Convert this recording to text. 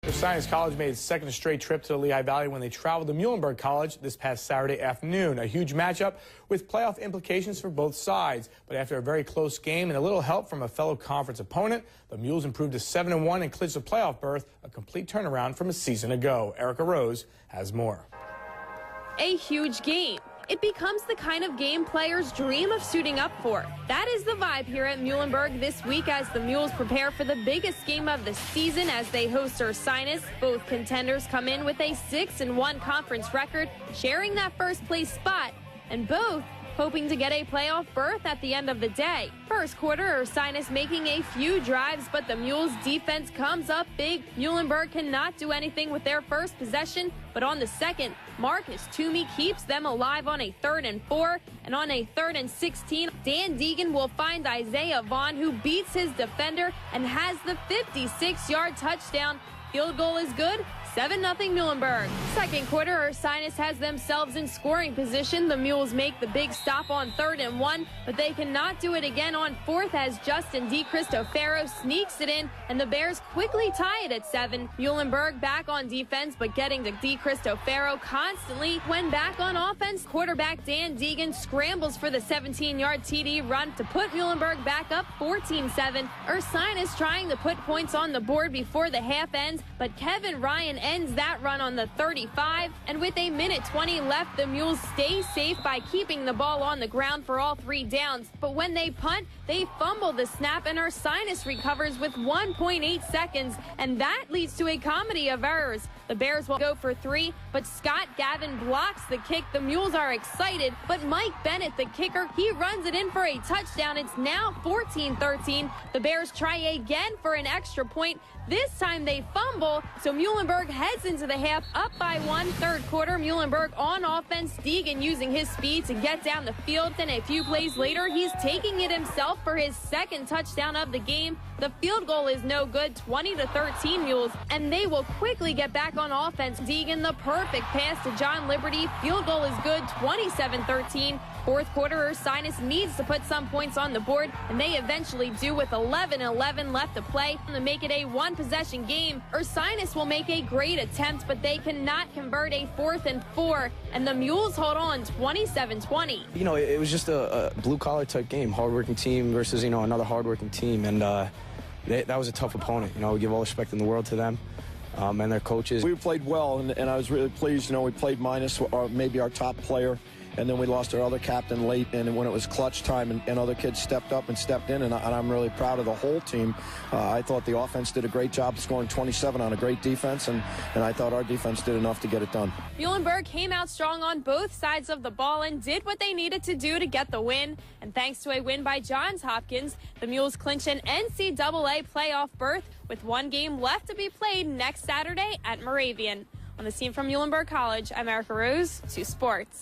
Ursinus College made its second straight trip to the Lehigh Valley when they traveled to Muhlenberg College this past Saturday afternoon. A huge matchup with playoff implications for both sides. But after a very close game and a little help from a fellow conference opponent, the Mules improved to 7-1 and clinched a playoff berth, a complete turnaround from a season ago. Erica Rose has more. A huge game. It becomes the kind of game players dream of suiting up for. That is the vibe here at Muhlenberg this week as the Mules prepare for the biggest game of the season as they host Ursinus. Both contenders come in with a 6-1 conference record, sharing that first place spot, and both hoping to get a playoff berth at the end of the day. First quarter, Ursinus making a few drives, but the Mules defense comes up big. Muhlenberg cannot do anything with their first possession, but on the second, Marcus Toomey keeps them alive on a 3rd and 4, and on a 3rd and 16, Dan DEIGHAN will find Isaiah Vaughn, who beats his defender and has the 56-yard touchdown. Field goal is good. 7-0 Muhlenberg. Second quarter, Ursinus has themselves in scoring position. The Mules make the big stop on 3rd and 1, but they cannot do it again on 4th as Justin DiCristofaro sneaks it in, and the Bears quickly tie it at 7. Muhlenberg back on defense, but getting to DiCristofaro constantly. When back on offense, quarterback Dan DEIGHAN scrambles for the 17-yard TD run to put Muhlenberg back up 14-7. Ursinus trying to put points on the board before the half ends, but Kevin Ryan ends that run on the 35, and with a minute 20 left, the Mules stay safe by keeping the ball on the ground for all 3 downs. But when they punt, they fumble the snap, and Ursinus recovers with 1.8 seconds, and that leads to a comedy of errors. The Bears will go for 3, but Scott Gavin blocks the kick. The Mules are excited, but Mike Bennett, the kicker, he runs it in for a touchdown. It's now 14-13. The Bears try again for an extra point. This time they fumble, so Muhlenberg heads into the half up by 1. Third quarter, Muhlenberg on offense. DEIGHAN using his speed to get down the field. Then a few plays later, he's taking it himself for his second touchdown of the game. The field goal is no good, 20-13 Mules, and they will quickly get back on offense. DEIGHAN, the perfect pass to John Liberty. Field goal is good, 27-13. Fourth quarter, Ursinus needs to put some points on the board, and they eventually do with 11-11 left to play. To make it a one-possession game, Ursinus will make a great attempt, but they cannot convert a 4th and 4, and the Mules hold on 27-20. You know, it was just a blue-collar type game, hardworking team versus, another hardworking team, and that was a tough opponent. We give all respect in the world to them and their coaches. We played well, and I was really pleased. We played minus maybe our top player, and then we lost our other captain late, and when it was clutch time, and other kids stepped up and stepped in, and I'm really proud of the whole team. I thought the offense did a great job scoring 27 on a great defense, and I thought our defense did enough to get it done. Muhlenberg came out strong on both sides of the ball and did what they needed to do to get the win. And thanks to a win by Johns Hopkins, the Mules clinch an NCAA playoff berth with 1 game left to be played next Saturday at Moravian. On the scene from Muhlenberg College, I'm Erica Rose, 2 Sports.